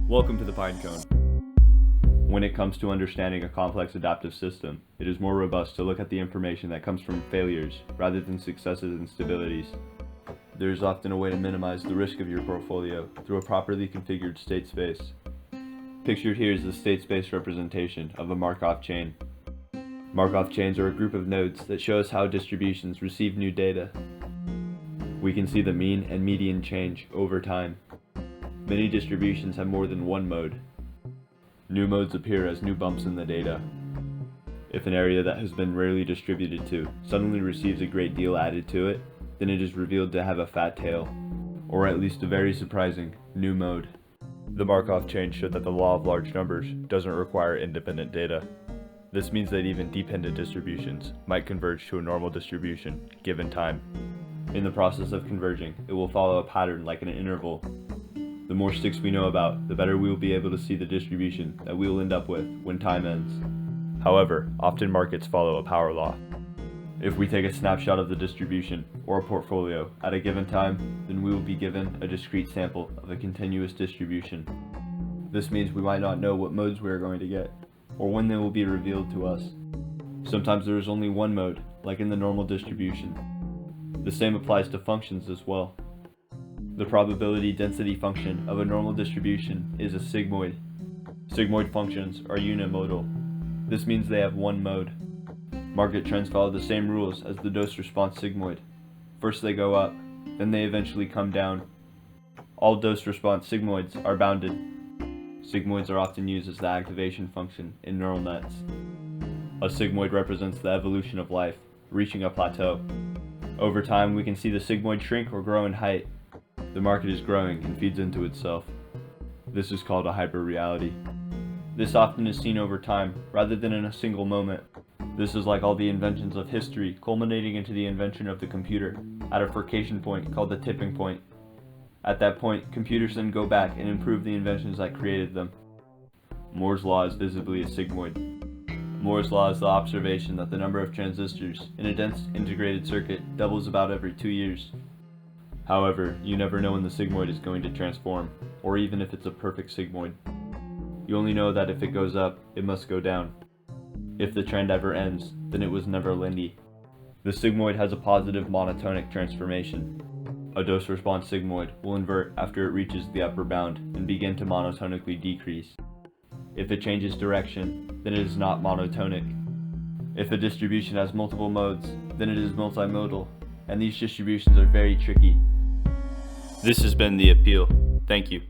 Welcome to the Pinecone. When it comes to understanding a complex adaptive system, it is more robust to look at the information that comes from failures rather than successes and stabilities. There is often a way to minimize the risk of your portfolio through a properly configured state space. Pictured here is the state space representation of a Markov chain. Markov chains are a group of nodes that show us how distributions receive new data. We can see the mean and median change over time. Many distributions have more than one mode. New modes appear as new bumps in the data. If an area that has been rarely distributed to suddenly receives a great deal added to it, then it is revealed to have a fat tail, or at least a very surprising new mode. The Markov chain showed that the law of large numbers doesn't require independent data. This means that even dependent distributions might converge to a normal distribution, given time. In the process of converging, it will follow a pattern like an interval. The more sticks we know about, the better we will be able to see the distribution that we will end up with when time ends. However, often markets follow a power law. If we take a snapshot of the distribution, or a portfolio, at a given time, then we will be given a discrete sample of a continuous distribution. This means we might not know what modes we are going to get, or when they will be revealed to us. Sometimes there is only one mode, like in the normal distribution. The same applies to functions as well. The probability density function of a normal distribution is a sigmoid. Sigmoid functions are unimodal. This means they have one mode. Market trends follow the same rules as the dose-response sigmoid. First they go up, then they eventually come down. All dose-response sigmoids are bounded. Sigmoids are often used as the activation function in neural nets. A sigmoid represents the evolution of life, reaching a plateau. Over time, we can see the sigmoid shrink or grow in height. The market is growing and feeds into itself. This is called a hyperreality. This often is seen over time, rather than in a single moment. This is like all the inventions of history culminating into the invention of the computer, at a bifurcation point called the tipping point. At that point, computers then go back and improve the inventions that created them. Moore's law is visibly a sigmoid. Moore's law is the observation that the number of transistors in a dense integrated circuit doubles about every 2 years. However, you never know when the sigmoid is going to transform, or even if it's a perfect sigmoid. You only know that if it goes up, it must go down. If the trend ever ends, then it was never linear. The sigmoid has a positive monotonic transformation. A dose-response sigmoid will invert after it reaches the upper bound and begin to monotonically decrease. If it changes direction, then it is not monotonic. If a distribution has multiple modes, then it is multimodal, and these distributions are very tricky. This has been The Appeal. Thank you.